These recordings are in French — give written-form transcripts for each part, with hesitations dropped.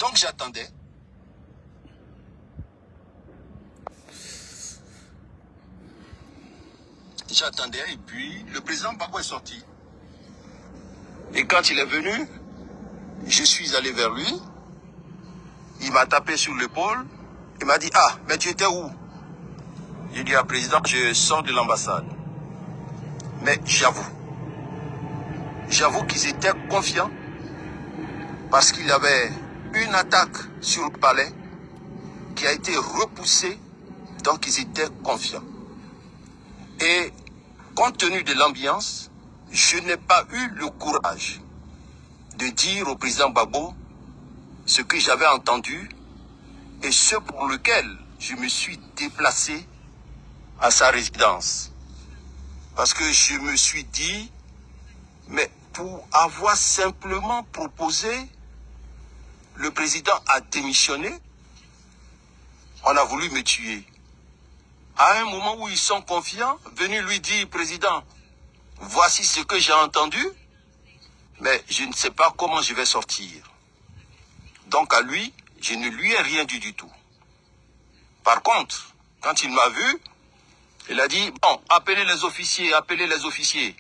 Donc j'attendais. J'attendais et puis le président Gbagbo est sorti. Et quand il est venu, je suis allé vers lui. Il m'a tapé sur l'épaule. Il m'a dit, ah, mais tu étais où? J'ai dit, ah, président, je sors de l'ambassade. Mais j'avoue qu'ils étaient confiants parce qu'il y avait une attaque sur le palais qui a été repoussée, donc ils étaient confiants. Et compte tenu de l'ambiance, je n'ai pas eu le courage de dire au président Gbagbo ce que j'avais entendu et ce pour lequel je me suis déplacé à sa résidence. Parce que je me suis dit, mais pour avoir simplement proposé, le président a démissionné, on a voulu me tuer. À un moment où ils sont confiants, venu lui dire, président, voici ce que j'ai entendu, mais je ne sais pas comment je vais sortir. Donc à lui, je ne lui ai rien dit du tout. Par contre, quand il m'a vu, il a dit, bon, appelez les officiers, appelez les officiers.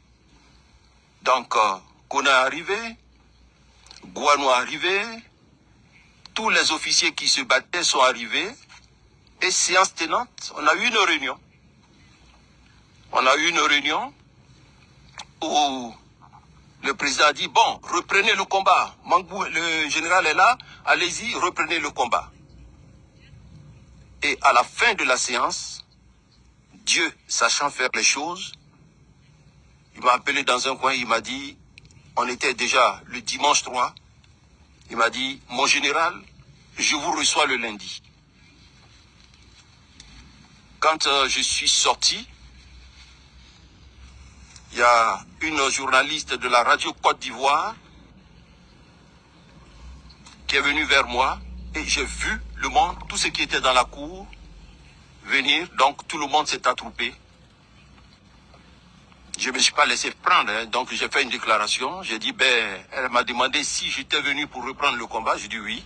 Donc, Kona est arrivé, Guano est arrivé, tous les officiers qui se battaient sont arrivés, et séance tenante, on a eu une réunion. On a eu une réunion où le président a dit, bon, reprenez le combat. Mangou, le général est là, allez-y, reprenez le combat. Et à la fin de la séance, Dieu, sachant faire les choses, il m'a appelé dans un coin, il m'a dit, on était déjà le dimanche 3, il m'a dit, mon général, je vous reçois le lundi. Quand je suis sorti, il y a une journaliste de la radio Côte d'Ivoire qui est venue vers moi et j'ai vu le monde, tout ce qui était dans la cour, venir. Donc tout le monde s'est attroupé. Je ne me suis pas laissé prendre, hein. Donc j'ai fait une déclaration. J'ai dit, elle m'a demandé si j'étais venu pour reprendre le combat. J'ai dit oui.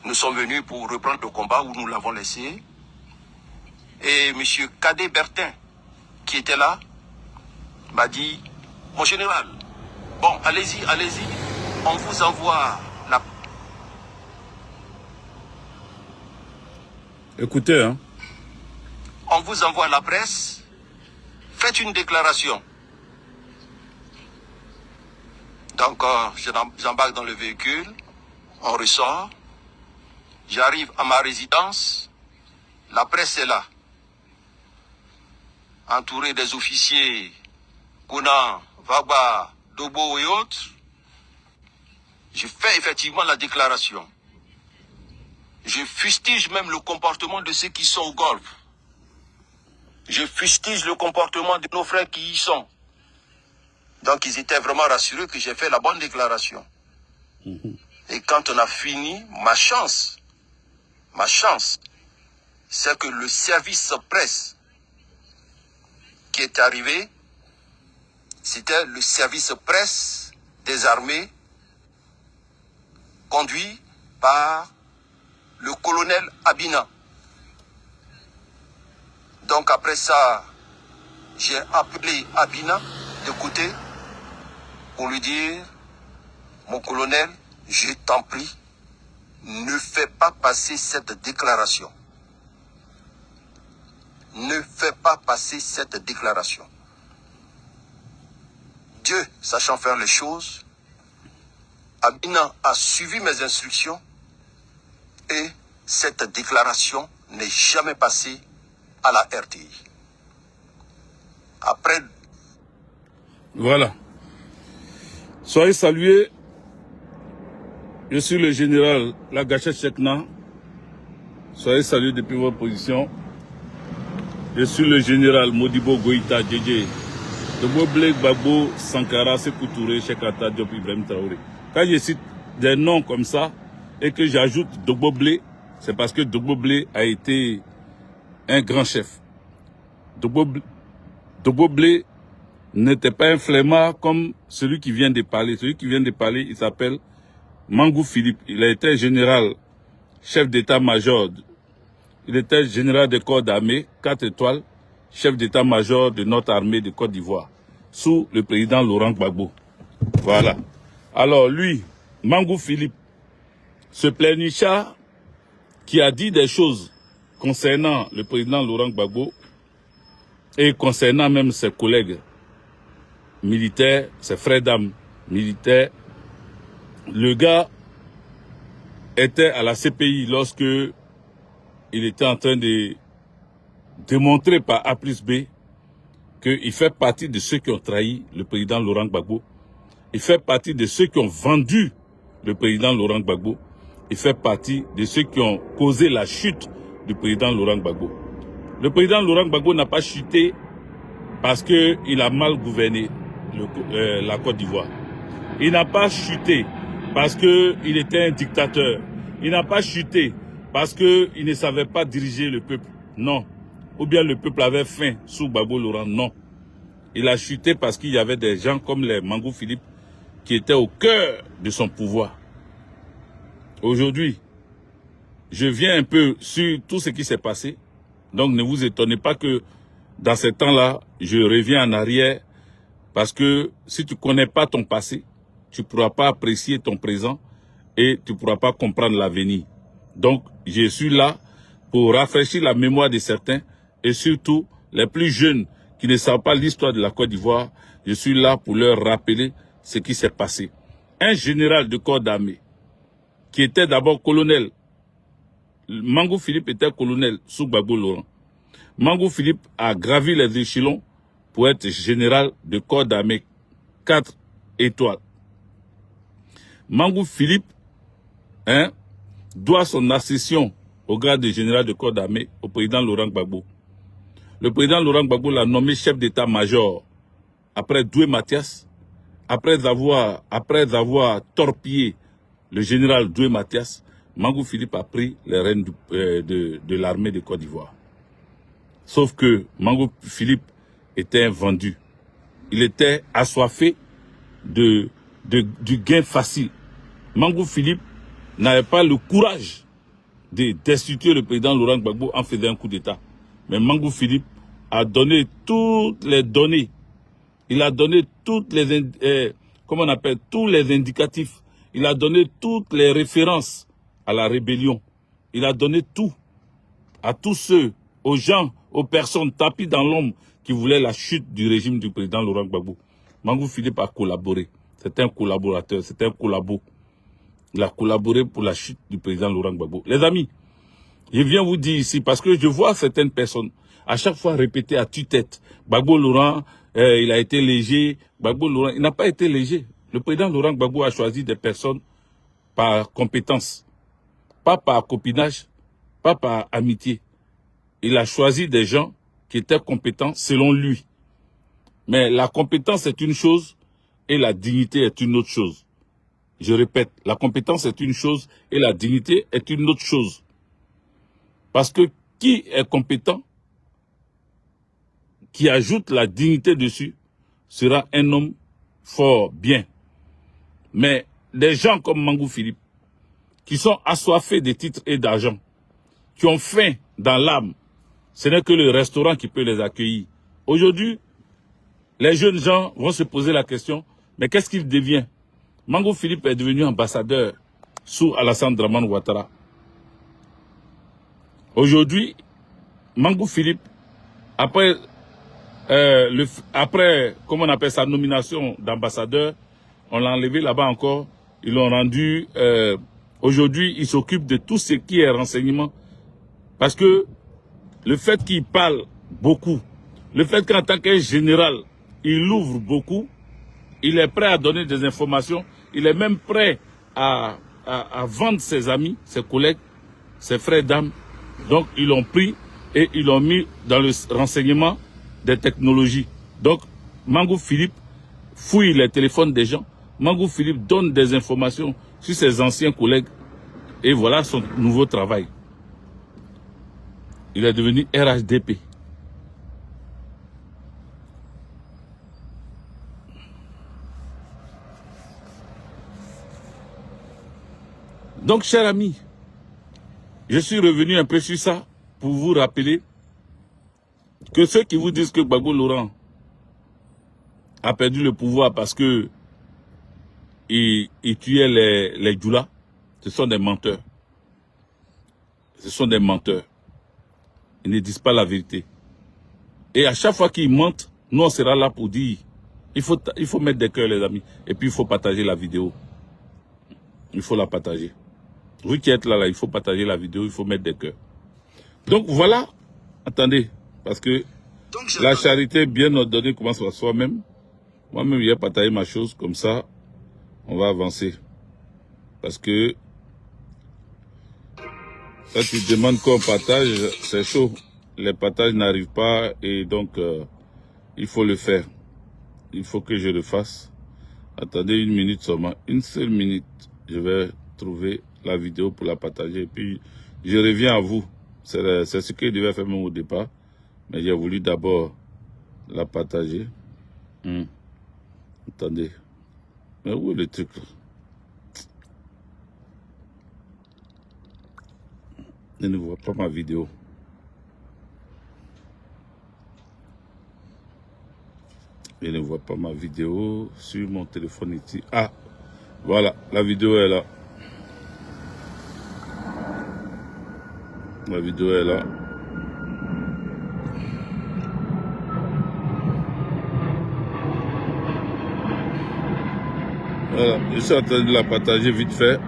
Nous sommes venus pour reprendre le combat où nous l'avons laissé. Et M. Cadet Bertin, qui était là, m'a dit, mon général, bon, allez-y, allez-y, on vous envoie la... Écoutez, hein. On vous envoie la presse, faites une déclaration. Donc, j'embarque dans le véhicule, on ressort, j'arrive à ma résidence, la presse est là, entourée des officiers, Kona, Vagba, Dobo et autres. Je fais effectivement la déclaration. Je fustige même le comportement de ceux qui sont au golfe. Je fustige le comportement de nos frères qui y sont. Donc ils étaient vraiment rassurés que j'ai fait la bonne déclaration. Et quand on a fini, ma chance, c'est que le service presse qui est arrivé, c'était le service presse des armées conduit par le colonel Abina. Donc après ça, j'ai appelé Abina de côté pour lui dire, mon colonel, je t'en prie, ne fais pas passer cette déclaration. Ne fais pas passer cette déclaration. Dieu, sachant faire les choses, Abina a suivi mes instructions et cette déclaration n'est jamais passée à la RTI. Après... Voilà. Soyez salués. Je suis le général Lagaché Chekna. Soyez salués depuis votre position. Je suis le général Modibo Goïta Djedje. Dogbo Blé Gbagbo Sankara Sékou Touré Cheikh Anta Diop Ibrahim Traoré. Quand je cite des noms comme ça et que j'ajoute Dogbo Blé, c'est parce que Dogbo Blé a été un grand chef. Dogbo Blé n'était pas un flemmard comme celui qui vient de parler. Celui qui vient de parler, il s'appelle Mangou Philippe, il a été général, chef d'état-major. Il était général de corps d'armée, 4 étoiles, chef d'état-major de notre armée de Côte d'Ivoire, sous le président Laurent Gbagbo. Voilà. Alors lui, Mangou Philippe, ce plénipotentiaire qui a dit des choses concernant le président Laurent Gbagbo et concernant même ses collègues militaires, ses frères d'armes militaires. Le gars était à la CPI lorsque il était en train de démontrer par A plus B qu'il fait partie de ceux qui ont trahi le président Laurent Gbagbo. Il fait partie de ceux qui ont vendu le président Laurent Gbagbo. Il fait partie de ceux qui ont causé la chute du président Laurent Gbagbo. Le président Laurent Gbagbo n'a pas chuté parce qu'il a mal gouverné la Côte d'Ivoire. Il n'a pas chuté parce qu'il était un dictateur. Il n'a pas chuté parce qu'il ne savait pas diriger le peuple. Non. Ou bien le peuple avait faim sous Gbagbo Laurent. Non. Il a chuté parce qu'il y avait des gens comme les Mangou Philippe qui étaient au cœur de son pouvoir. Aujourd'hui, je viens un peu sur tout ce qui s'est passé. Donc ne vous étonnez pas que dans ces temps-là, je reviens en arrière parce que si tu ne connais pas ton passé, tu ne pourras pas apprécier ton présent et tu ne pourras pas comprendre l'avenir. Donc, je suis là pour rafraîchir la mémoire de certains et surtout les plus jeunes qui ne savent pas l'histoire de la Côte d'Ivoire. Je suis là pour leur rappeler ce qui s'est passé. Un général de corps d'armée qui était d'abord colonel. Mangou Philippe était colonel sous Gbagbo Laurent. Mangou Philippe a gravi les échelons pour être général de corps d'armée 4 étoiles. Mangou Philippe doit son accession au grade de général de corps d'armée au président Laurent Gbagbo. Le président Laurent Gbagbo l'a nommé chef d'état-major après Doué Mathias, après avoir torpillé le général Doué Mathias. Mangou Philippe a pris les rênes de l'armée de Côte d'Ivoire. Sauf que Mangou Philippe était vendu. Il était assoiffé du gain facile. Mangou Philippe n'avait pas le courage de destituer le président Laurent Gbagbo en faisant un coup d'État. Mais Mangou Philippe a donné toutes les données. Il a donné toutes les, tous les indicatifs. Il a donné toutes les références à la rébellion. Il a donné tout à tous ceux, aux gens, aux personnes tapis dans l'ombre qui voulaient la chute du régime du président Laurent Gbagbo. Mangou Philippe a collaboré. C'est un collaborateur, c'est un collabo. Il a collaboré pour la chute du président Laurent Gbagbo. Les amis, je viens vous dire ici, parce que je vois certaines personnes à chaque fois répéter à tue-tête, Gbagbo Laurent, il a été léger, Gbagbo Laurent, il n'a pas été léger. Le président Laurent Gbagbo a choisi des personnes par compétence, pas par copinage, pas par amitié. Il a choisi des gens qui étaient compétents selon lui. Mais la compétence est une chose et la dignité est une autre chose. Je répète, la compétence est une chose et la dignité est une autre chose. Parce que qui est compétent, qui ajoute la dignité dessus, sera un homme fort, bien. Mais des gens comme Mangou Philippe, qui sont assoiffés de titres et d'argent, qui ont faim dans l'âme, ce n'est que le restaurant qui peut les accueillir. Aujourd'hui, les jeunes gens vont se poser la question, mais qu'est-ce qu'il devient? Mangou Philippe est devenu ambassadeur sous Alassane Dramane Ouattara. Aujourd'hui, Mangou Philippe, après comment on appelle sa nomination d'ambassadeur, on l'a enlevé là-bas encore, ils l'ont rendu, aujourd'hui, il s'occupe de tout ce qui est renseignement. Parce que le fait qu'il parle beaucoup, le fait qu'en tant que général, il ouvre beaucoup, il est prêt à donner des informations, il est même prêt à vendre ses amis, ses collègues, ses frères d'âme. Donc, ils l'ont pris et ils l'ont mis dans le renseignement des technologies. Donc, Mangou Philippe fouille les téléphones des gens. Mangou Philippe donne des informations sur ses anciens collègues. Et voilà son nouveau travail. Il est devenu RHDP. Donc, chers amis, je suis revenu un peu sur ça pour vous rappeler que ceux qui vous disent que Gbagbo Laurent a perdu le pouvoir parce que il tuait les djoulas, ce sont des menteurs. Ce sont des menteurs. Ils ne disent pas la vérité. Et à chaque fois qu'ils mentent, nous on sera là pour dire, il faut mettre des cœurs les amis, et puis il faut partager la vidéo. Il faut la partager. Vous qui êtes là, il faut partager la vidéo, il faut mettre des cœurs. Donc voilà, attendez, parce que la charité bien ordonnée commence par soi-même. Moi-même, j'ai partagé ma chose, comme ça, on va avancer. Parce que quand tu demandes qu'on partage, c'est chaud. Les partages n'arrivent pas et donc il faut le faire. Il faut que je le fasse. Attendez une minute seulement, une seule minute. Je vais trouver la vidéo pour la partager et puis je reviens à vous. C'est ce que je devais faire même au départ. Mais j'ai voulu d'abord la partager. Attendez. Mais où est le truc là? Je ne vois pas ma vidéo. Je ne vois pas ma vidéo sur mon téléphone ici. Ah, voilà, la vidéo est là. La vidéo est là. Voilà, je suis en train de la partager vite fait.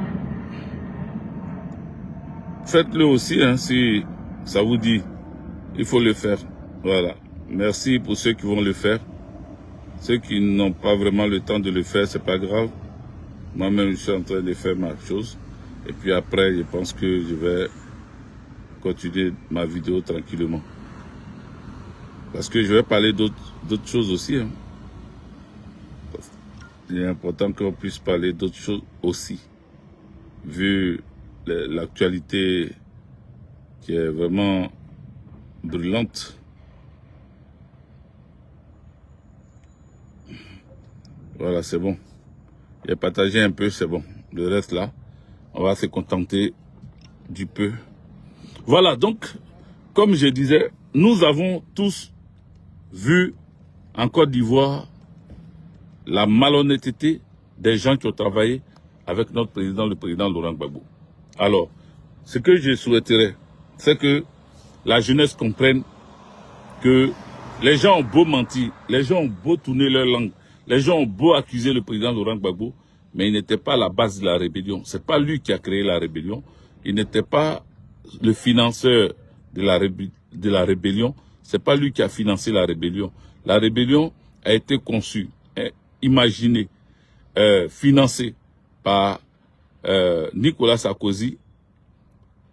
Faites-le aussi, hein, si ça vous dit. Il faut le faire. Voilà. Merci pour ceux qui vont le faire. Ceux qui n'ont pas vraiment le temps de le faire, c'est pas grave. Moi-même, je suis en train de faire ma chose. Et puis après, je pense que je vais continuer ma vidéo tranquillement. Parce que je vais parler d'autres choses aussi. Hein. Il est important qu'on puisse parler d'autres choses aussi. Vu l'actualité qui est vraiment brûlante. Voilà, c'est bon. J'ai partagé un peu, c'est bon. Le reste là, on va se contenter du peu. Voilà, donc, comme je disais, nous avons tous vu en Côte d'Ivoire la malhonnêteté des gens qui ont travaillé avec notre président, le président Laurent Gbagbo. Alors, ce que je souhaiterais, c'est que la jeunesse comprenne que les gens ont beau mentir, les gens ont beau tourner leur langue, les gens ont beau accuser le président Laurent Gbagbo, mais il n'était pas à la base de la rébellion. C'est pas lui qui a créé la rébellion. Il n'était pas le financeur de la rébellion. C'est pas lui qui a financé la rébellion. La rébellion a été conçue, imaginée, financée par Nicolas Sarkozy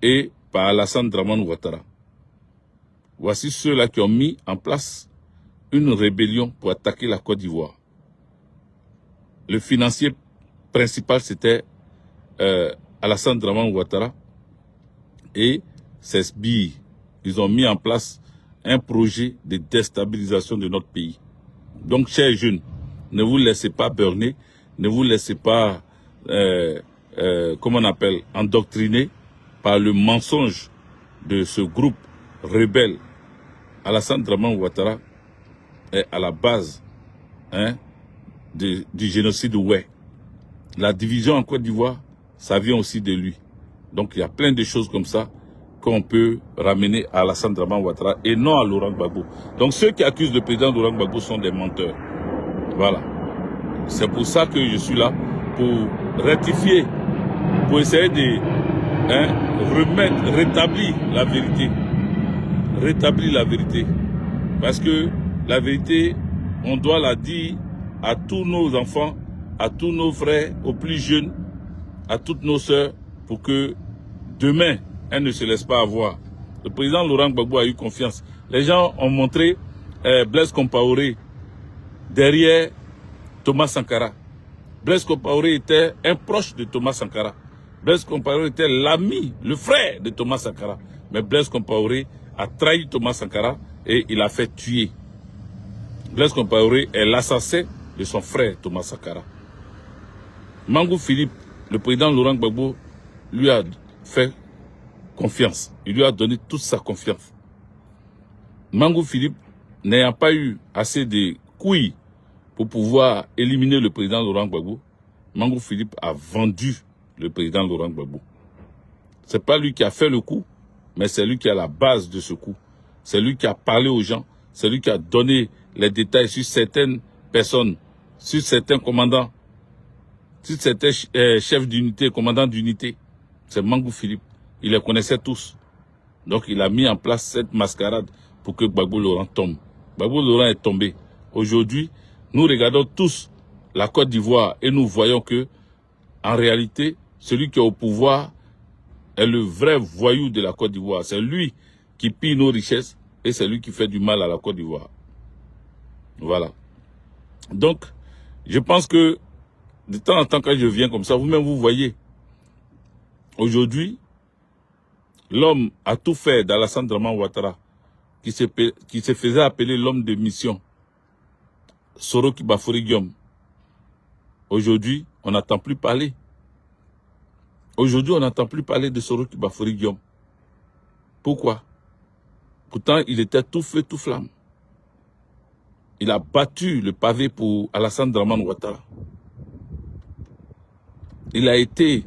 et par Alassane Dramane Ouattara. Voici ceux-là qui ont mis en place une rébellion pour attaquer la Côte d'Ivoire. Le financier principal, c'était Alassane Dramane Ouattara et ses sbires. Ils ont mis en place un projet de déstabilisation de notre pays. Donc, chers jeunes, ne vous laissez pas berner, ne vous laissez pas, comment on appelle, endoctriner par le mensonge de ce groupe rebelle. Alassane Dramane Ouattara est à la base du génocide Oué. La division en Côte d'Ivoire, ça vient aussi de lui. Donc il y a plein de choses comme ça qu'on peut ramener à Alassane Dramane Ouattara et non à Laurent Gbagbo. Donc ceux qui accusent le président Laurent Gbagbo sont des menteurs. Voilà. C'est pour ça que je suis là, pour rectifier, pour essayer de rétablir la vérité. Rétablir la vérité. Parce que la vérité, on doit la dire à tous nos enfants, à tous nos frères, aux plus jeunes, à toutes nos sœurs, pour que demain, elles ne se laissent pas avoir. Le président Laurent Gbagbo a eu confiance. Les gens ont montré Blaise Compaoré derrière Thomas Sankara. Blaise Compaoré était un proche de Thomas Sankara. Blaise Compaoré était l'ami, le frère de Thomas Sankara. Mais Blaise Compaoré a trahi Thomas Sankara et il a fait tuer. Blaise Compaoré est l'assassin de son frère Thomas Sankara. Mangou Philippe, le président Laurent Gbagbo, lui a fait confiance. Il lui a donné toute sa confiance. Mangou Philippe, n'ayant pas eu assez de couilles pour pouvoir éliminer le président Laurent Gbagbo, Mangou Philippe a vendu le président Laurent Gbagbo. C'est pas lui qui a fait le coup, mais c'est lui qui a la base de ce coup. C'est lui qui a parlé aux gens, c'est lui qui a donné les détails sur certaines personnes, sur certains commandants, sur certains chefs d'unité, commandants d'unité. C'est Mangou Philippe. Il les connaissait tous. Donc il a mis en place cette mascarade pour que Gbagbo Laurent tombe. Gbagbo Laurent est tombé. Aujourd'hui, nous regardons tous la Côte d'Ivoire et nous voyons que, en réalité, celui qui est au pouvoir est le vrai voyou de la Côte d'Ivoire. C'est lui qui pille nos richesses et c'est lui qui fait du mal à la Côte d'Ivoire. Voilà. Donc, je pense que de temps en temps, quand je viens comme ça, vous-même vous voyez, aujourd'hui, l'homme a tout fait d'Alassane Draman Ouattara, qui se faisait appeler l'homme de mission, Soroki Bafori Guillaume. Aujourd'hui, on n'entend plus parler. Aujourd'hui, on n'entend plus parler de Soroki Bafori Guillaume. Pourquoi? Pourtant, il était tout feu, tout flamme. Il a battu le pavé pour Alassane Draman Ouattara. Il a été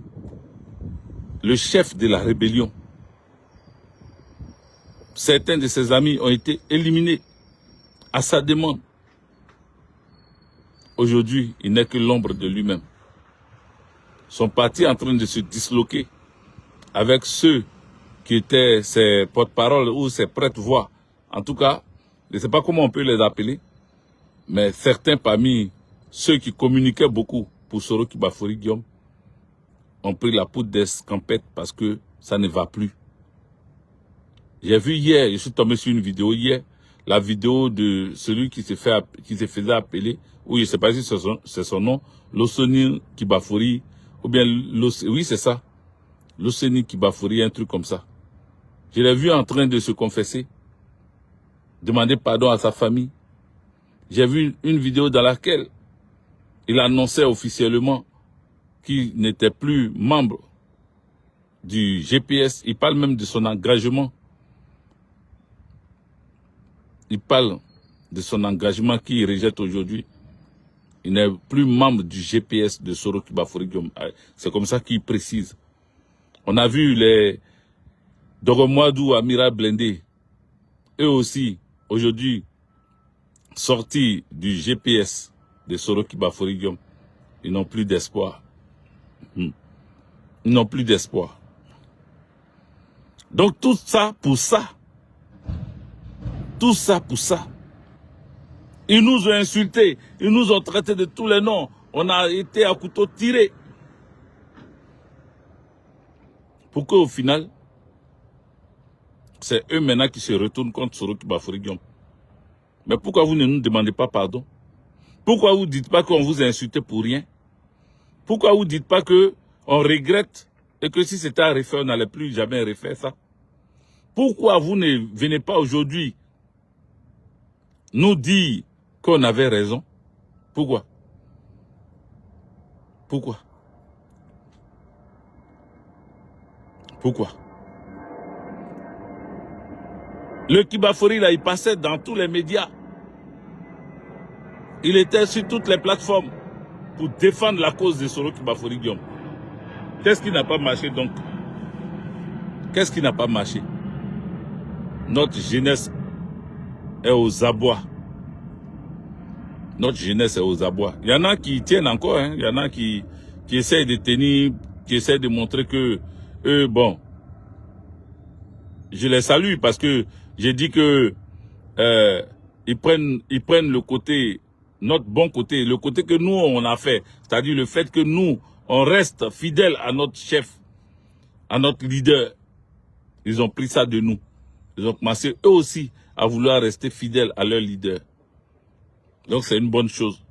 le chef de la rébellion. Certains de ses amis ont été éliminés à sa demande. Aujourd'hui, il n'est que l'ombre de lui-même. Son parti est en train de se disloquer avec ceux qui étaient ses porte-paroles ou ses prête-voix. En tout cas, je ne sais pas comment on peut les appeler, mais certains parmi ceux qui communiquaient beaucoup pour Soroki Bafori Guillaume ont pris la poudre d'escampette parce que ça ne va plus. J'ai vu hier, je suis tombé sur une vidéo hier, la vidéo de celui qui se faisait appeler, ou je ne sais pas si c'est son nom, Loseni Kibafori, ou bien, oui c'est ça, Loseni Kibafori, un truc comme ça. Je l'ai vu en train de se confesser, demander pardon à sa famille. J'ai vu une vidéo dans laquelle il annonçait officiellement qu'il n'était plus membre du GPS. Il parle même de son engagement. Il parle de son engagement qu'il rejette aujourd'hui. Il n'est plus membre du GPS de Soroki Bafori Guillaume. C'est comme ça qu'il précise. On a vu les Doromoadou, Amira Blindé, eux aussi, aujourd'hui, sortis du GPS de Soroki Bafori Guillaume. Ils n'ont plus d'espoir. Ils n'ont plus d'espoir. Donc tout ça pour ça. Tout ça pour ça. Ils nous ont insultés. Ils nous ont traités de tous les noms. On a été à couteau tiré. Pour qu'au final, c'est eux maintenant qui se retournent contre Soroki Bafori Guillaume. Mais pourquoi vous ne nous demandez pas pardon? Pourquoi vous ne dites pas qu'on vous a insulté pour rien? Pourquoi vous ne dites pas qu'on regrette et que si c'était à refaire, on n'allait plus jamais refaire ça? Pourquoi vous ne venez pas aujourd'hui nous dire qu'on avait raison? Pourquoi? Pourquoi? Pourquoi? Le Kibafori, là, il passait dans tous les médias. Il était sur toutes les plateformes pour défendre la cause de Soroki Bafori Guillaume. Qu'est-ce qui n'a pas marché donc? Qu'est-ce qui n'a pas marché? Notre jeunesse est aux abois. Notre jeunesse est aux abois. Il y en a qui tiennent encore, hein. Il y en a qui essayent de tenir, qui essayent de montrer que eux, bon, je les salue parce que j'ai dit que ils prennent le côté, notre bon côté, le côté que nous on a fait, c'est-à-dire le fait que nous on reste fidèles à notre chef, à notre leader. Ils ont pris ça de nous. Ils ont commencé eux aussi à vouloir rester fidèles à leur leader. Donc c'est une bonne chose.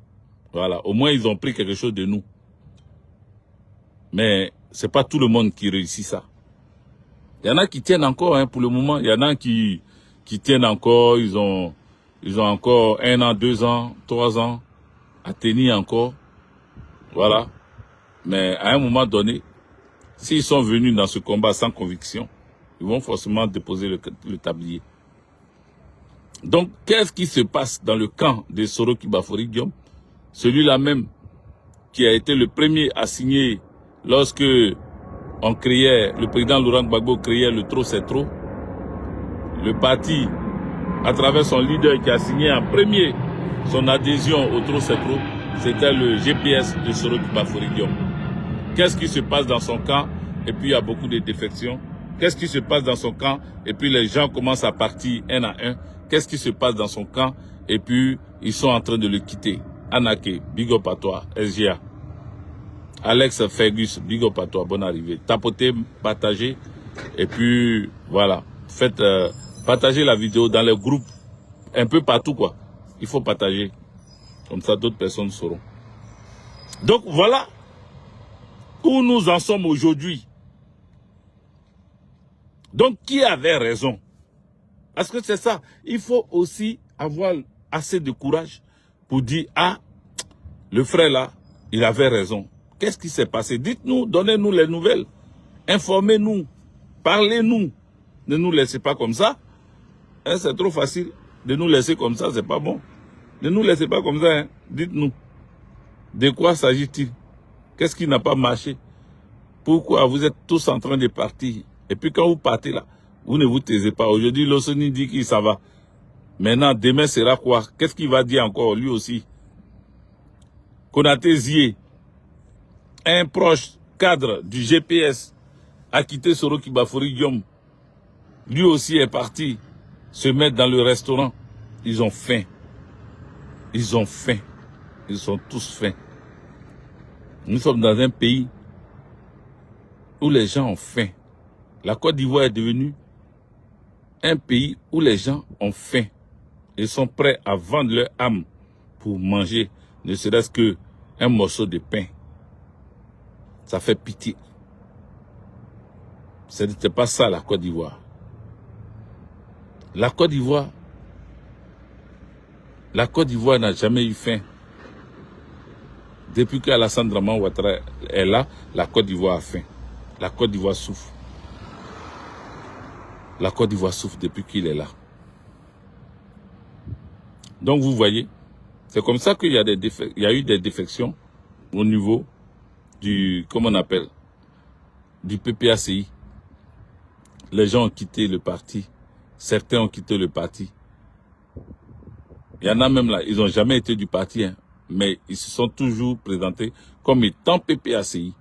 Voilà, au moins ils ont pris quelque chose de nous. Mais c'est pas tout le monde qui réussit ça. Il y en a qui tiennent encore, hein, pour le moment. Il y en a qui tiennent encore. Ils ont encore 1 an, 2 ans, 3 ans à tenir encore. Voilà. Mais à un moment donné, s'ils sont venus dans ce combat sans conviction, ils vont forcément déposer le tablier. Donc, qu'est-ce qui se passe dans le camp de Soro Kibafori Diom? Celui-là même qui a été le premier à signer lorsque on créait, le président Laurent Gbagbo créait le Trop c'est trop. Le parti, à travers son leader qui a signé en premier son adhésion au Trop c'est trop, c'était le GPS de Soro Kibafori Diom. Qu'est-ce qui se passe dans son camp? Et puis il y a beaucoup de défections. Qu'est-ce qui se passe dans son camp? Et puis les gens commencent à partir un à un. Qu'est-ce qui se passe dans son camp? Et puis ils sont en train de le quitter. Anake, big up à toi, SGA. Alex Fergus, big up à toi, bonne arrivée. Tapotez, partagez. Et puis voilà, faites partager la vidéo dans les groupes, un peu partout quoi. Il faut partager. Comme ça d'autres personnes sauront. Donc voilà où nous en sommes aujourd'hui. Donc, qui avait raison? Parce que c'est ça. Il faut aussi avoir assez de courage pour dire, ah, le frère là, il avait raison. Qu'est-ce qui s'est passé? Dites-nous, donnez-nous les nouvelles. Informez-nous. Parlez-nous. Ne nous laissez pas comme ça. Hein, c'est trop facile de nous laisser comme ça, c'est pas bon. Ne nous laissez pas comme ça. Hein. Dites-nous. De quoi s'agit-il? Qu'est-ce qui n'a pas marché? Pourquoi vous êtes tous en train de partir? Et puis quand vous partez là, vous ne vous taisez pas. Aujourd'hui, Lossoni dit qu'il ça va. Maintenant, demain sera quoi? Qu'est-ce qu'il va dire encore, lui aussi? Konaté Zié, un proche cadre du GPS, a quitté Soro Kibafori Diom. Lui aussi est parti se mettre dans le restaurant. Ils ont faim. Ils ont faim. Ils sont tous faim. Nous sommes dans un pays où les gens ont faim. La Côte d'Ivoire est devenue un pays où les gens ont faim. Ils sont prêts à vendre leur âme pour manger, ne serait-ce qu'un morceau de pain. Ça fait pitié. Ce n'était pas ça la Côte d'Ivoire. La Côte d'Ivoire n'a jamais eu faim. Depuis qu'Alassane Draman Ouattara est là, la Côte d'Ivoire a faim. La Côte d'Ivoire souffre. La Côte d'Ivoire souffre depuis qu'il est là. Donc vous voyez, c'est comme ça qu'il y a eu des défections au niveau du, comment on appelle, du PPACI. Les gens ont quitté le parti. Certains ont quitté le parti. Il y en a même là, ils n'ont jamais été du parti, hein, mais ils se sont toujours présentés comme étant PPACI.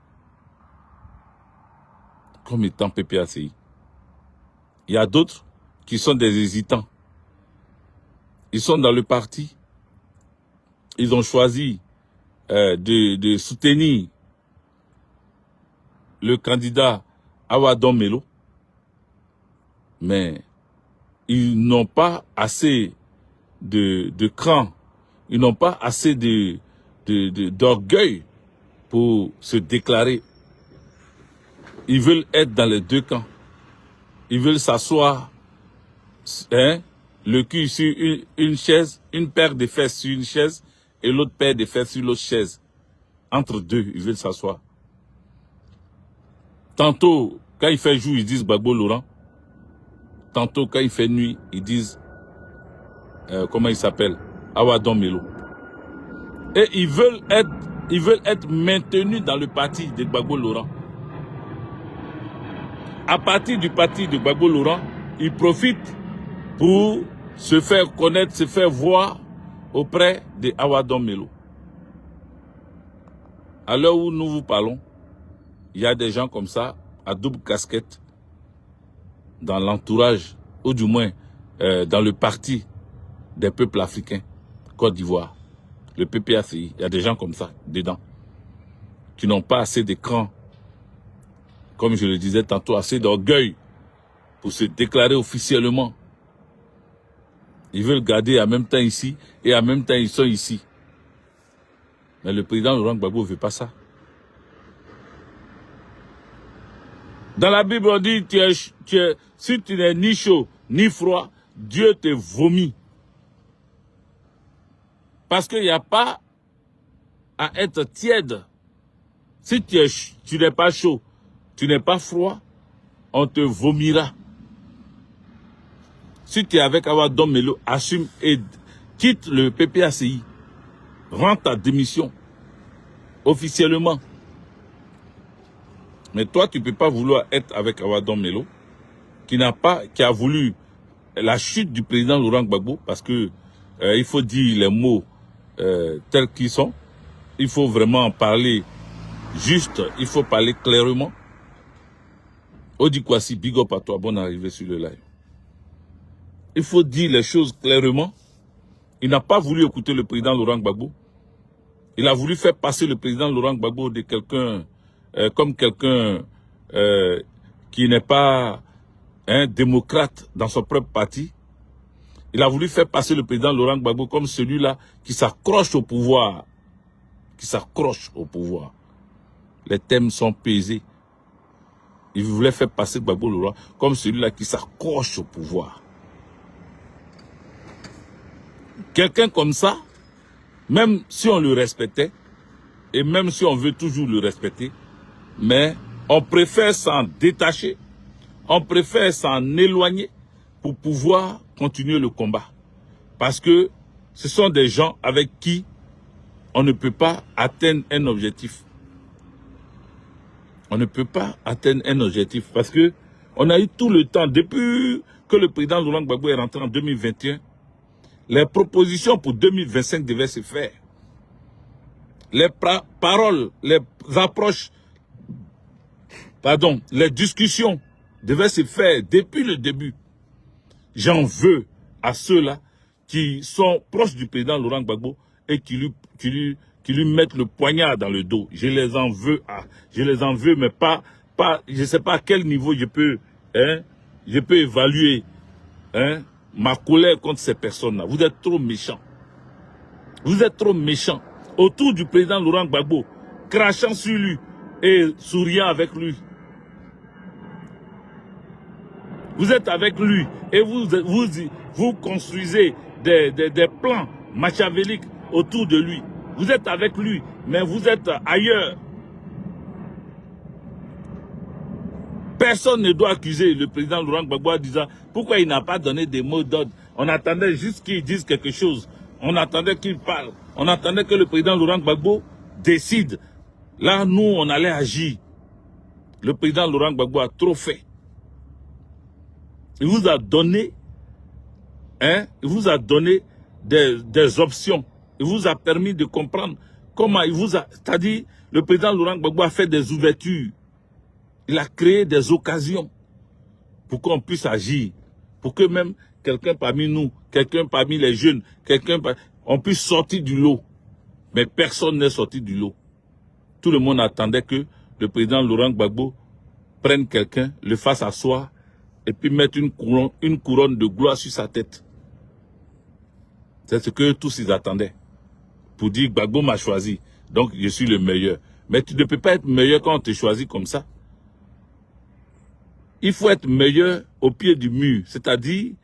Comme étant PPACI. Il y a d'autres qui sont des hésitants. Ils sont dans le parti. Ils ont choisi de soutenir le candidat Awadon Melo. Mais ils n'ont pas assez de cran. Ils n'ont pas assez d'orgueil pour se déclarer. Ils veulent être dans les deux camps. Ils veulent s'asseoir, hein, le cul sur une chaise, une paire de fesses sur une chaise et l'autre paire de fesses sur l'autre chaise. Entre deux, ils veulent s'asseoir. Tantôt, quand il fait jour, ils disent Gbagbo Laurent. Tantôt, quand il fait nuit, ils disent, comment il s'appelle, Awadon Melo. Et ils veulent être maintenus dans le parti de Gbagbo Laurent. À partir du parti de Gbagbo Laurent, ils profitent pour se faire connaître, se faire voir auprès de Awadon Melo. À l'heure où nous vous parlons, il y a des gens comme ça, à double casquette, dans l'entourage, ou du moins dans le parti des peuples africains, Côte d'Ivoire, le PPACI, il y a des gens comme ça dedans, qui n'ont pas assez d'écran, comme je le disais tantôt, assez d'orgueil pour se déclarer officiellement. Ils veulent garder en même temps ici, et en même temps ils sont ici. Mais le président Laurent Gbagbo ne veut pas ça. Dans la Bible, on dit, si tu n'es ni chaud, ni froid, Dieu te vomit. Parce qu'il n'y a pas à être tiède. Si tu n'es pas chaud, tu n'es pas froid, on te vomira. Si tu es avec Awa Dom Melo, assume et quitte le PPACI. Rends ta démission officiellement. Mais toi, tu ne peux pas vouloir être avec Awa Dom Melo, qui a voulu la chute du président Laurent Gbagbo, parce que il faut dire les mots tels qu'ils sont. Il faut vraiment parler juste, il faut parler clairement. Odi Kwasi, big up à toi, bonne arrivée sur le live. Il faut dire les choses clairement. Il n'a pas voulu écouter le président Laurent Gbagbo. Il a voulu faire passer le président Laurent Gbagbo de quelqu'un comme quelqu'un qui n'est pas un démocrate dans son propre parti. Il a voulu faire passer le président Laurent Gbagbo comme celui-là qui s'accroche au pouvoir. Qui s'accroche au pouvoir. Les thèmes sont pesés. Il voulait faire passer Gbagbo Laurent comme celui-là qui s'accroche au pouvoir. Quelqu'un comme ça, même si on le respectait, et même si on veut toujours le respecter, mais on préfère s'en détacher, on préfère s'en éloigner pour pouvoir continuer le combat. Parce que ce sont des gens avec qui on ne peut pas atteindre un objectif. On ne peut pas atteindre un objectif parce que on a eu tout le temps, depuis que le président Laurent Gbagbo est rentré en 2021, les propositions pour 2025 devaient se faire. Les paroles, les approches, les discussions devaient se faire depuis le début. J'en veux à ceux-là qui sont proches du président Laurent Gbagbo et qui lui mettent le poignard dans le dos. Je les en veux, mais pas, je ne sais pas à quel niveau je peux évaluer, ma colère contre ces personnes-là. Vous êtes trop méchants. Vous êtes trop méchants. Autour du président Laurent Gbagbo, crachant sur lui et souriant avec lui. Vous êtes avec lui et vous construisez des plans machiavéliques autour de lui. Vous êtes avec lui, mais vous êtes ailleurs. Personne ne doit accuser le président Laurent Gbagbo en disant pourquoi il n'a pas donné des mots d'ordre. On attendait juste qu'il dise quelque chose. On attendait qu'il parle. On attendait que le président Laurent Gbagbo décide. Là, nous, on allait agir. Le président Laurent Gbagbo a trop fait. Il vous a donné, des options. Il vous a permis de comprendre comment c'est-à-dire, le président Laurent Gbagbo a fait des ouvertures. Il a créé des occasions pour qu'on puisse agir. Pour que même quelqu'un parmi nous, quelqu'un parmi les jeunes, on puisse sortir du lot. Mais personne n'est sorti du lot. Tout le monde attendait que le président Laurent Gbagbo prenne quelqu'un, le fasse asseoir, et puis mettre une couronne de gloire sur sa tête. C'est ce que tous ils attendaient. Pour dire Gbagbo m'a choisi, donc je suis le meilleur. Mais tu ne peux pas être meilleur quand on te choisit comme ça. Il faut être meilleur au pied du mur. C'est-à-dire,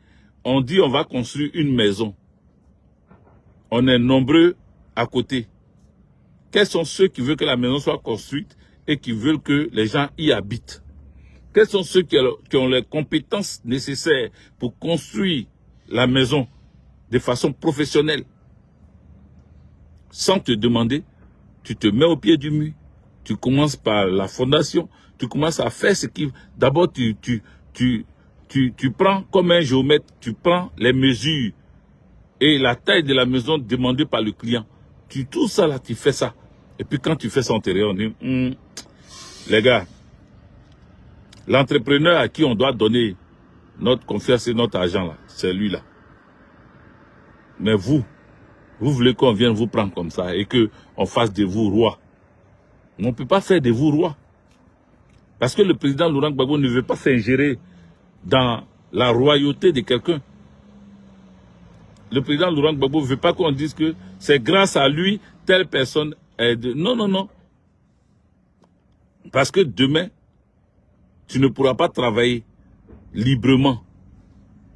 on dit on va construire une maison. On est nombreux à côté. Quels sont ceux qui veulent que la maison soit construite et qui veulent que les gens y habitent? Quels sont ceux qui ont les compétences nécessaires pour construire la maison de façon professionnelle? Sans te demander, tu te mets au pied du mur. Tu commences par la fondation. Tu commences à faire ce qui... D'abord, tu prends comme un géomètre, tu prends les mesures et la taille de la maison demandée par le client. Tout ça là, tu fais ça. Et puis quand tu fais ça intérieur, on dit, les gars, l'entrepreneur à qui on doit donner notre confiance et notre argent là, c'est lui là. Mais vous voulez qu'on vienne vous prendre comme ça et qu'on fasse de vous roi. On ne peut pas faire de vous roi. Parce que le président Laurent Gbagbo ne veut pas s'ingérer dans la royauté de quelqu'un. Le président Laurent Gbagbo ne veut pas qu'on dise que c'est grâce à lui, telle personne est de... Non, non, non. Parce que demain, tu ne pourras pas travailler librement.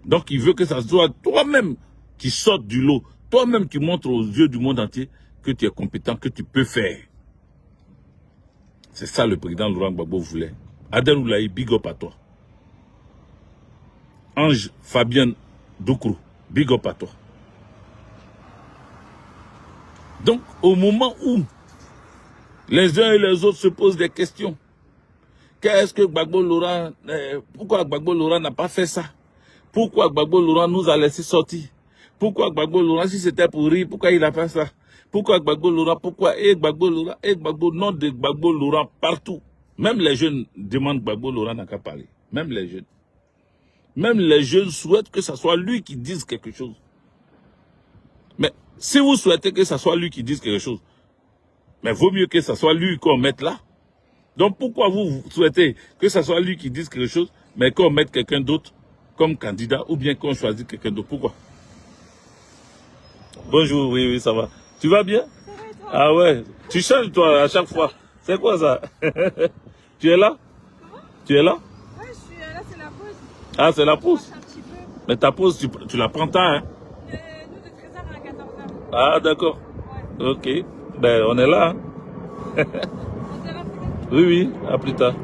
Donc il veut que ça soit toi-même qui sortes du lot. Toi-même qui montres aux yeux du monde entier que tu es compétent, que tu peux faire. C'est ça le président Laurent Gbagbo voulait. Adel Oulaye, big up à toi. Ange Fabienne Doukrou, big up à toi. Donc, au moment où les uns et les autres se posent des questions, qu'est-ce que Gbagbo Laurent, pourquoi Gbagbo Laurent n'a pas fait ça? Pourquoi Gbagbo Laurent nous a laissé sortir? Pourquoi Gbagbo Laurent, si c'était pour rire, pourquoi il a fait ça? Pourquoi Gbagbo Laurent, pourquoi Gbagbo Laurent, Gbagbo, nom de Gbagbo Laurent partout. Même les jeunes demandent Gbagbo Laurent n'a qu'à parler. Même les jeunes. Même les jeunes souhaitent que ce soit lui qui dise quelque chose. Mais si vous souhaitez que ce soit lui qui dise quelque chose, mais vaut mieux que ce soit lui qu'on mette là. Donc pourquoi vous souhaitez que ce soit lui qui dise quelque chose, mais qu'on mette quelqu'un d'autre comme candidat, ou bien qu'on choisit quelqu'un d'autre? Pourquoi? Bonjour, oui, ça va. Tu vas bien? Ça va et toi? Ah ouais, tu changes toi à chaque fois. C'est quoi ça? Tu es là? Comment? Tu es là? Ouais, je suis là, c'est la pause. Ah, c'est la pause? Un petit peu. Mais ta pause, tu la prends tard, hein? Nous, de 13h à 14h. Ah, d'accord. Ouais. Ok. Ben, on est là. Hein? On se verra peut-être? Oui, oui, à plus tard.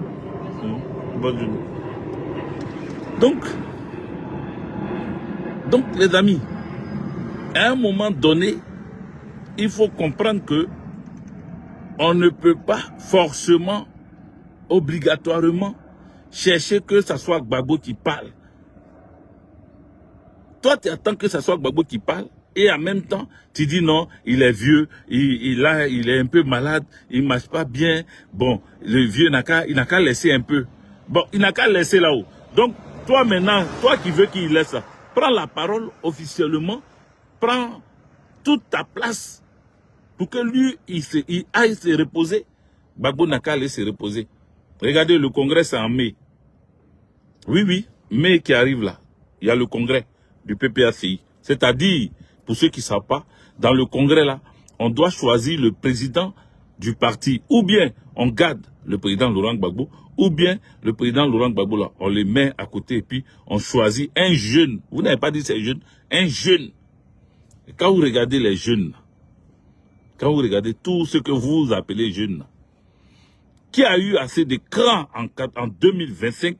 Bonne journée. Donc, les amis, à un moment donné, il faut comprendre que on ne peut pas forcément, obligatoirement, chercher que ce soit Gbagbo qui parle. Toi, tu attends que ce soit Gbagbo qui parle, et en même temps, tu dis non, il est vieux, il est un peu malade, il ne marche pas bien. Bon, le vieux il n'a qu'à laisser un peu. Bon, il n'a qu'à laisser là-haut. Donc, toi maintenant, toi qui veux qu'il laisse ça, prends la parole officiellement, prends toute ta place pour que lui, il aille se reposer. Gbagbo n'a qu'à aller se reposer. Regardez, le congrès, c'est en mai. Oui, oui, mai qui arrive là. Il y a le congrès du PPACI. C'est-à-dire, pour ceux qui ne savent pas, dans le congrès là, on doit choisir le président du parti. Ou bien, on garde le président Laurent Gbagbo, ou bien le président Laurent Gbagbo là, on les met à côté et puis on choisit un jeune. Vous n'avez pas dit c'est jeune, un jeune. Et quand vous regardez les jeunes, quand vous regardez tout ce que vous appelez jeunes, qui a eu assez de cran en 2025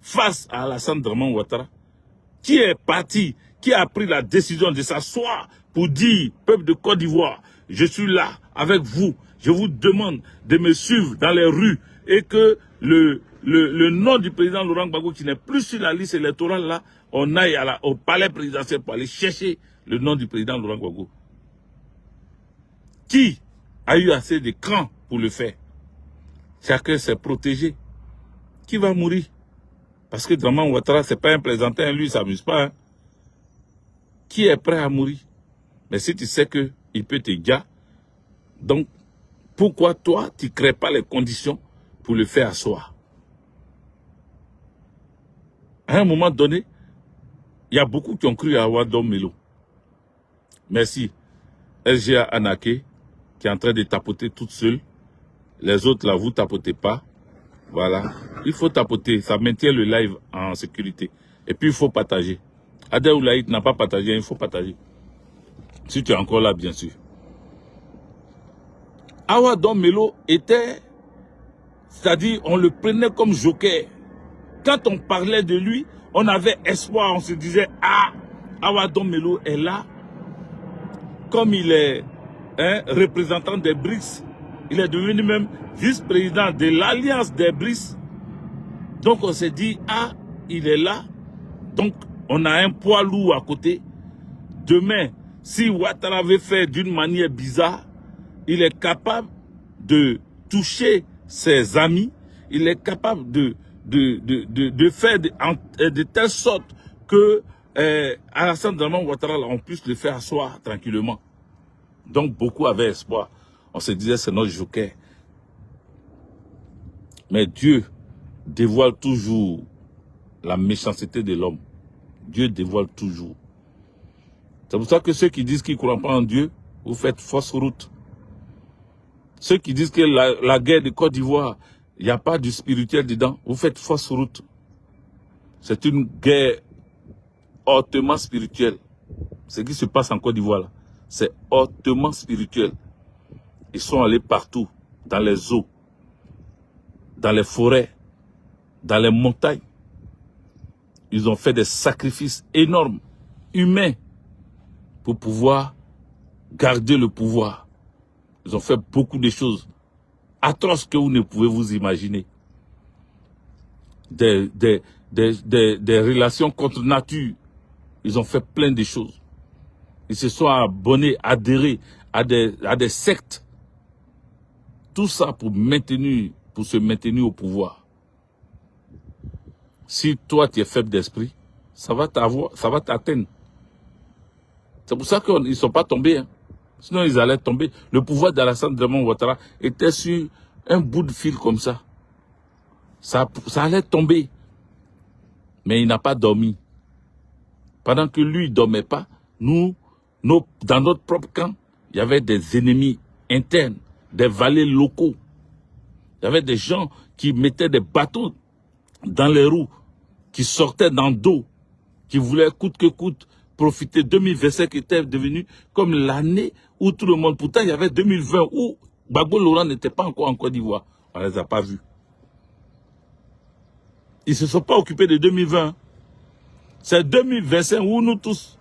face à Alassane Draman Ouattara, qui est parti, qui a pris la décision de s'asseoir pour dire, peuple de Côte d'Ivoire, je suis là avec vous, je vous demande de me suivre dans les rues et que le nom du président Laurent Gbagbo qui n'est plus sur la liste électorale là, on aille au palais présidentiel pour aller chercher le nom du président Laurent Gbagbo. Qui a eu assez de cran pour le faire? Chacun s'est protégé. Qui va mourir? Parce que Draman Ouattara, ce n'est pas un plaisantin, lui, il ne s'amuse pas. Hein. Qui est prêt à mourir? Mais si tu sais qu'il peut te dire, donc pourquoi toi, tu ne crées pas les conditions pour le faire asseoir? À un moment donné, il y a beaucoup qui ont cru à Wadom Melo. Merci. SGA Anaké, qui est en train de tapoter toute seule. Les autres, là, vous ne tapotez pas. Voilà. Il faut tapoter. Ça maintient le live en sécurité. Et puis, il faut partager. Adel Oulaye n'a pas partagé. Il faut partager. Si tu es encore là, bien sûr. Awa Dom Melo était... C'est-à-dire, on le prenait comme joker. Quand on parlait de lui, on avait espoir. On se disait, ah, Awa Dom Melo est là. Comme il est représentant des BRICS, il est devenu même vice-président de l'Alliance des BRICS. Donc on s'est dit, ah, il est là. Donc on a un poids lourd à côté. Demain, si Ouattara avait fait d'une manière bizarre, il est capable de toucher ses amis. Il est capable de faire de telle sorte que Alassane Draman Ouattara, on puisse le faire asseoir tranquillement. Donc beaucoup avaient espoir. On se disait, c'est notre joker. Mais Dieu dévoile toujours la méchanceté de l'homme. Dieu dévoile toujours. C'est pour ça que ceux qui disent qu'ils ne croient pas en Dieu, vous faites fausse route. Ceux qui disent que la guerre de Côte d'Ivoire, il n'y a pas du spirituel dedans, vous faites fausse route. C'est une guerre hautement spirituelle. Ce qui se passe en Côte d'Ivoire, là, c'est hautement spirituel. Ils sont allés partout, dans les eaux, dans les forêts, dans les montagnes. Ils ont fait des sacrifices énormes, humains, pour pouvoir garder le pouvoir. Ils ont fait beaucoup de choses atroces que vous ne pouvez vous imaginer. Des relations contre nature. Ils ont fait plein de choses. Ils se sont abonnés, adhérés à des sectes. Tout ça pour se maintenir au pouvoir. Si toi tu es faible d'esprit, ça va t'atteindre. C'est pour ça qu'ils ne sont pas tombés. Hein. Sinon ils allaient tomber. Le pouvoir d'Alassane Draman Ouattara était sur un bout de fil comme ça. Ça allait tomber. Mais il n'a pas dormi. Pendant que lui ne dormait pas, dans notre propre camp, il y avait des ennemis internes, des valets locaux. Il y avait des gens qui mettaient des bâtons dans les roues, qui sortaient dans le dos, qui voulaient coûte que coûte profiter. 2025 était devenu comme l'année où tout le monde... Pourtant, il y avait 2020 où Gbagbo Laurent n'était pas encore en Côte d'Ivoire. On ne les a pas vus. Ils ne se sont pas occupés de 2020. C'est 2025 où nous tous,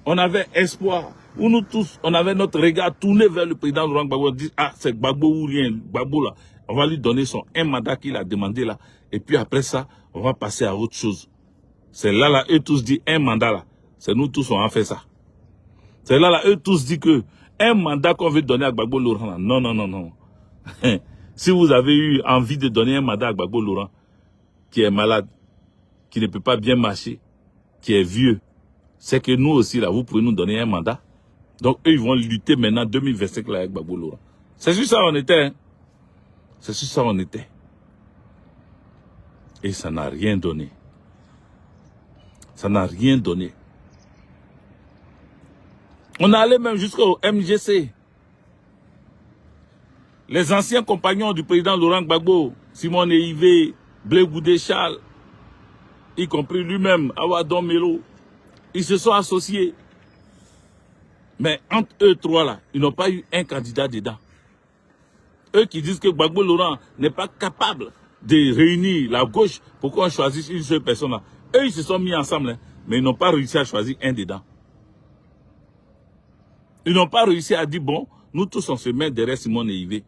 on avait espoir, où nous tous, on avait notre regard tourné vers le président Laurent Gbagbo. On dit, ah, c'est Gbagbo ou rien, Gbagbo là. On va lui donner un mandat qu'il a demandé là. Et puis après ça, on va passer à autre chose. C'est là, eux tous disent un mandat là. C'est nous tous, on a fait ça. C'est là, eux tous disent que un mandat qu'on veut donner à Gbagbo Laurent là. Non, non, non, non. Si vous avez eu envie de donner un mandat à Gbagbo Laurent, qui est malade, qui ne peut pas bien marcher, qui est vieux, c'est que nous aussi, là, vous pouvez nous donner un mandat. Donc, eux, ils vont lutter maintenant 2025 là, avec Gbagbo Laurent. C'est sur ça on était. Hein? C'est sur ça on était. Et ça n'a rien donné. Ça n'a rien donné. On est allé même jusqu'au MGC. Les anciens compagnons du président Laurent Gbagbo, Simon Eivé, Blé Goudé Charles, y compris lui-même, Awadon Melo, ils se sont associés. Mais entre eux trois là, ils n'ont pas eu un candidat dedans. Eux qui disent que Gbagbo Laurent n'est pas capable de réunir la gauche pour qu'on choisisse une seule personne là. Eux, ils se sont mis ensemble, hein, mais ils n'ont pas réussi à choisir un dedans. Ils n'ont pas réussi à dire, bon, nous tous on se met derrière Simone Eivé.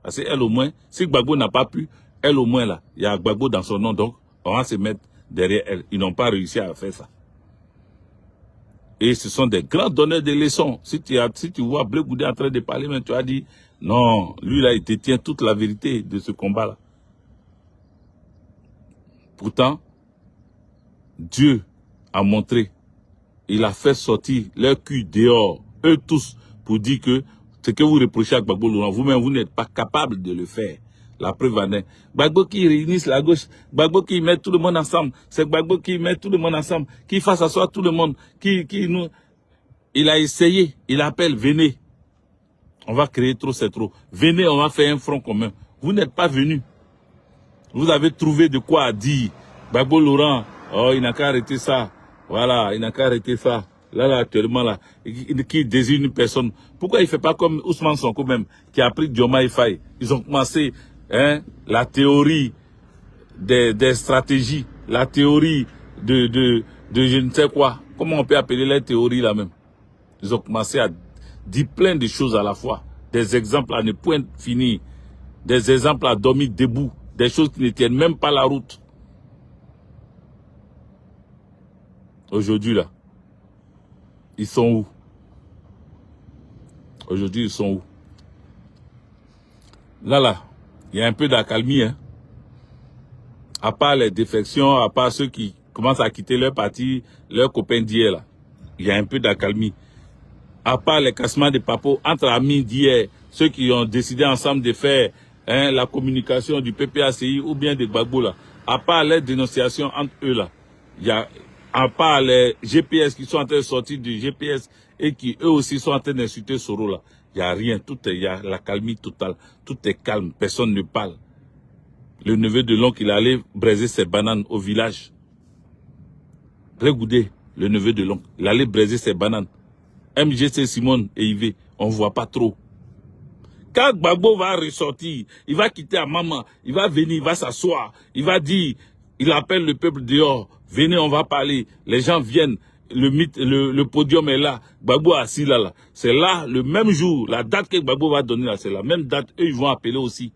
Parce qu'elle au moins, si Gbagbo n'a pas pu, elle au moins là, il y a Gbagbo dans son nom, donc on va se mettre derrière elle. Ils n'ont pas réussi à faire ça. Et ce sont des grands donneurs de leçons. Si tu vois Blé Goudé en train de parler, mais tu as dit, non, lui là, il détient toute la vérité de ce combat-là. Pourtant, Dieu a montré, il a fait sortir leur cul dehors, eux tous, pour dire que ce que vous reprochez à Gbagbo Laurent, vous-même, vous n'êtes pas capable de le faire. La preuve en est. Gbagbo qui réunisse la gauche, Gbagbo qui met tout le monde ensemble, c'est Gbagbo qui met tout le monde ensemble, qui fasse asseoir tout le monde, il a essayé, il appelle, venez. On va créer trop, c'est trop. Venez, on va faire un front commun. Vous n'êtes pas venus. Vous avez trouvé de quoi dire. Gbagbo Laurent, oh, il n'a qu'à arrêter ça. Voilà, il n'a qu'à arrêter ça. Là, actuellement, là, qui désigne une personne. Pourquoi il ne fait pas comme Ousmane Sonko même, qui a pris Diomaye Faye? Ils ont commencé, hein, la théorie des stratégies, la théorie de je ne sais quoi. Comment on peut appeler les théories là même? Ils ont commencé à dire plein de choses à la fois. Des exemples à ne point finir. Des exemples à dormir debout. Des choses qui ne tiennent même pas la route. Aujourd'hui là, ils sont où? Aujourd'hui, ils sont où? Là, il y a un peu d'accalmie, hein. À part les défections, à part ceux qui commencent à quitter leur parti, leurs copains d'hier, là. Il y a un peu d'accalmie. À part les cassements de papeaux entre amis d'hier, ceux qui ont décidé ensemble de faire, hein, la communication du PPACI ou bien de Gbagbo, là. À part les dénonciations entre eux, là. Il y a, à part les GPS qui sont en train de sortir du GPS et qui eux aussi sont en train d'insulter Soro là, il n'y a rien, il y a la calmie totale, tout est calme, personne ne parle. Le neveu de l'oncle, il allait braiser ses bananes au village. Blé Goudé, le neveu de l'oncle, il allait braiser ses bananes. MGC Simone et Ivé, on ne voit pas trop. Quand Gbagbo va ressortir, il va quitter à maman, il va venir, il va s'asseoir, il va dire, Il appelle le peuple dehors. Venez, on va parler. Les gens viennent. Le podium est là. Gbagbo assis là. C'est là, le même jour, la date que Gbagbo va donner là, c'est la même date. Eux, ils vont appeler aussi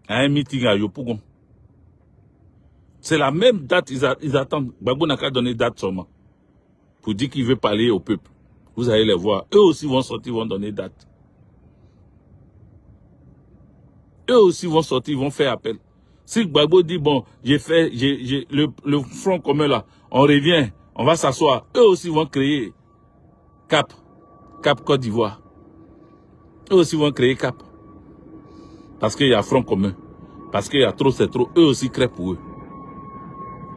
à un meeting à Yopougon. C'est la même date, ils attendent. Gbagbo n'a qu'à donner date seulement. Pour dire qu'il veut parler au peuple. Vous allez les voir. Eux aussi vont sortir, vont donner date. Eux aussi vont sortir, vont faire appel. Si Gbagbo dit, bon, j'ai le front commun là, on revient, on va s'asseoir. Eux aussi vont créer Cap Côte d'Ivoire. Eux aussi vont créer Cap. Parce qu'il y a front commun. Parce qu'il y a trop, c'est trop. Eux aussi créent pour eux.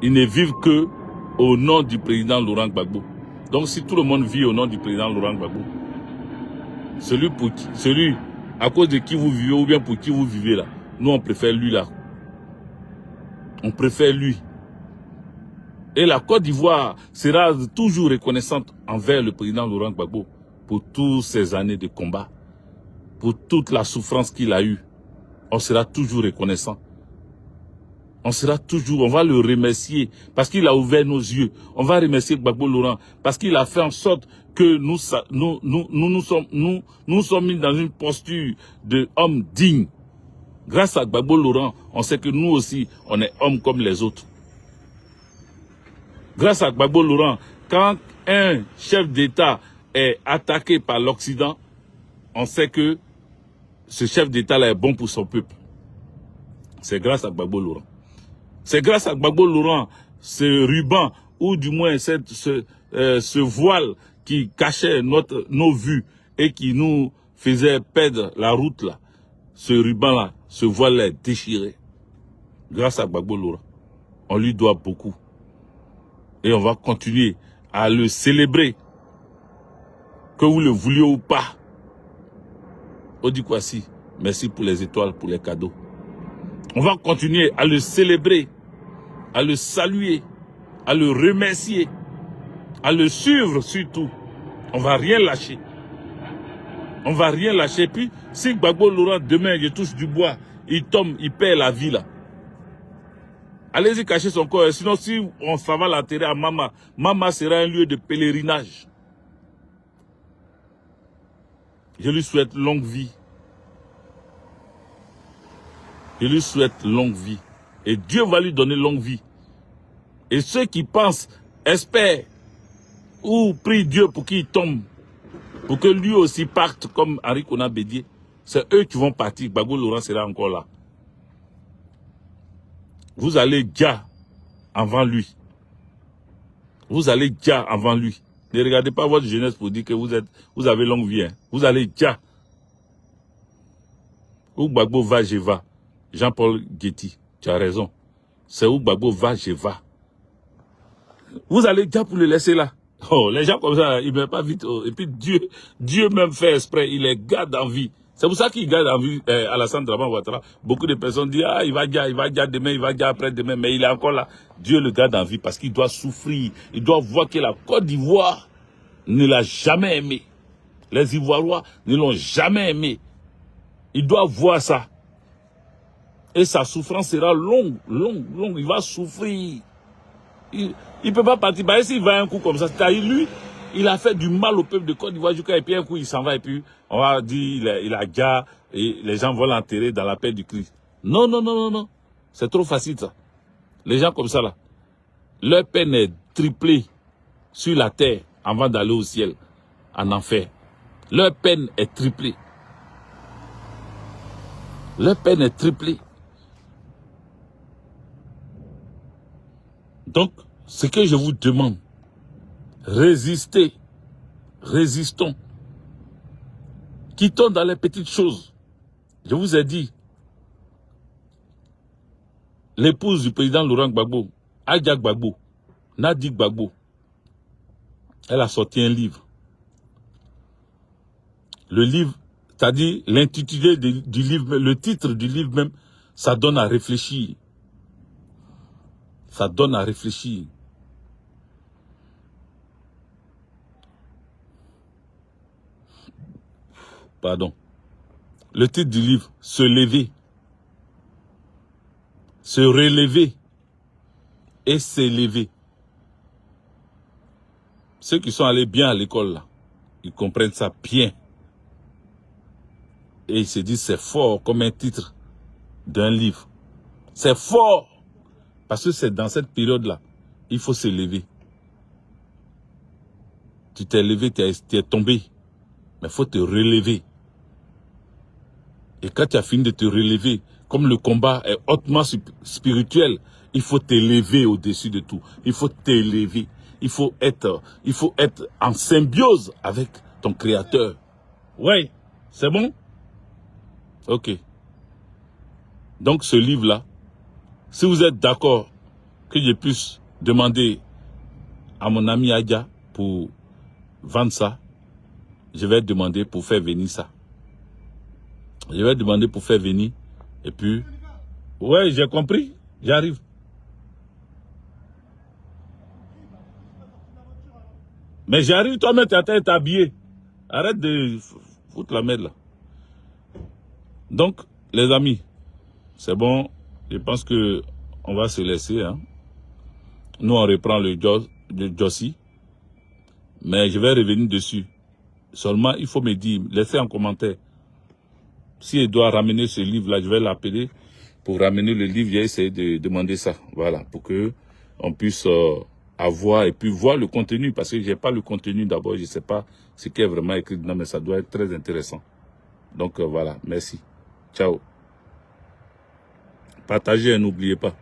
Ils ne vivent que au nom du président Laurent Gbagbo. Donc si tout le monde vit au nom du président Laurent Gbagbo, celui à cause de qui vous vivez ou bien pour qui vous vivez là, nous on préfère lui là. On préfère lui. Et la Côte d'Ivoire sera toujours reconnaissante envers le président Laurent Gbagbo pour toutes ces années de combat, pour toute la souffrance qu'il a eue. On sera toujours reconnaissant. On sera toujours, on va le remercier parce qu'il a ouvert nos yeux. On va remercier Gbagbo Laurent parce qu'il a fait en sorte que nous sommes mis dans une posture d'homme digne. Grâce à Gbagbo Laurent, on sait que nous aussi, on est hommes comme les autres. Grâce à Gbagbo Laurent, quand un chef d'État est attaqué par l'Occident, on sait que ce chef d'État-là est bon pour son peuple. C'est grâce à Gbagbo Laurent. C'est grâce à Gbagbo Laurent, ce ruban, ou du moins ce voile qui cachait nos vues et qui nous faisait perdre la route là. Ce ruban-là, ce voile-là est déchiré. Grâce à Gbagbo Laurent. On lui doit beaucoup. Et on va continuer à le célébrer. Que vous le vouliez ou pas. Odi Kwasi, merci pour les étoiles, pour les cadeaux. On va continuer à le célébrer, à le saluer, à le remercier, à le suivre surtout. On va rien lâcher. On va rien lâcher. Puis, si Gbagbo Laurent, demain, il touche du bois, il tombe, il perd la vie là. Allez-y cacher son corps. Sinon, si on s'en va l'enterrer à Mama, Mama sera un lieu de pèlerinage. Je lui souhaite longue vie. Je lui souhaite longue vie. Et Dieu va lui donner longue vie. Et ceux qui pensent, espèrent, ou prient Dieu pour qu'il tombe, pour que lui aussi parte comme Henri Konan Bédié, c'est eux qui vont partir. Gbagbo Laurent sera encore là. Vous allez déjà avant lui. Vous allez déjà avant lui. Ne regardez pas votre jeunesse pour dire que vous avez longue vie. Hein. Vous allez déjà. Où Gbagbo va, je vais. Jean-Paul Getty, tu as raison. C'est où Gbagbo va, je vais. Vous allez déjà pour le laisser là. Oh, les gens comme ça, ils ne meurent pas vite. Oh. Et puis Dieu même fait exprès, il les garde en vie. C'est pour ça qu'il garde en vie Alassane Dramane Ouattara. Beaucoup de personnes disent, ah, il va déjà demain, il va déjà après-demain, mais il est encore là. Dieu le garde en vie parce qu'il doit souffrir. Il doit voir que la Côte d'Ivoire ne l'a jamais aimé. Les Ivoiriens ne l'ont jamais aimé. Il doit voir ça. Et sa souffrance sera longue. Il va souffrir. Il ne peut pas partir. Bah, s'il va un coup comme ça, c'est-à-dire lui, il a fait du mal au peuple de Côte d'Ivoire jusqu'à et puis un coup il s'en va et puis on va dire il a déjà et les gens vont l'enterrer dans la paix du Christ. Non. C'est trop facile ça. Les gens comme ça là, leur peine est triplée sur la terre avant d'aller au ciel, en enfer. Leur peine est triplée. Leur peine est triplée. Donc, ce que je vous demande, résistez, résistons, quittons dans les petites choses. Je vous ai dit, l'épouse du président Laurent Gbagbo, Adja Gbagbo, Nadi Gbagbo, elle a sorti un livre. Le livre, c'est-à-dire l'intitulé du livre, le titre du livre même, ça donne à réfléchir. Ça donne à réfléchir. Pardon. Le titre du livre, Se lever. se relever et s'élever. Ceux qui sont allés bien à l'école, là, ils comprennent ça bien. Et ils se disent, c'est fort comme un titre d'un livre. C'est fort. Parce que c'est dans cette période-là, il faut s'élever. Tu t'es levé, tu es tombé. Mais il faut te relever. Et quand tu as fini de te relever, comme le combat est hautement spirituel, il faut t'élever au-dessus de tout. Il faut t'élever. Il faut être en symbiose avec ton créateur. Ouais, c'est bon? Ok. Donc ce livre-là, si vous êtes d'accord que je puisse demander à mon ami Adja pour vendre ça, je vais demander pour faire venir ça. Je vais demander pour faire venir. Et puis, ouais, j'ai compris, j'arrive. Mais j'arrive, toi-même, tu es habillé. Arrête de foutre la merde là. Donc, les amis, c'est bon. Je pense que on va se laisser. Hein. Nous, on reprend le Jossi. Mais je vais revenir dessus. Seulement, il faut me dire, laissez en commentaire. Si elle doit ramener ce livre-là, je vais l'appeler pour ramener le livre. J'ai essayé de demander ça. Voilà, pour que on puisse avoir et puis voir le contenu. Parce que j'ai pas le contenu d'abord. Je ne sais pas ce qui est vraiment écrit dedans, mais ça doit être très intéressant. Donc voilà, merci. Ciao. Partagez, n'oubliez pas.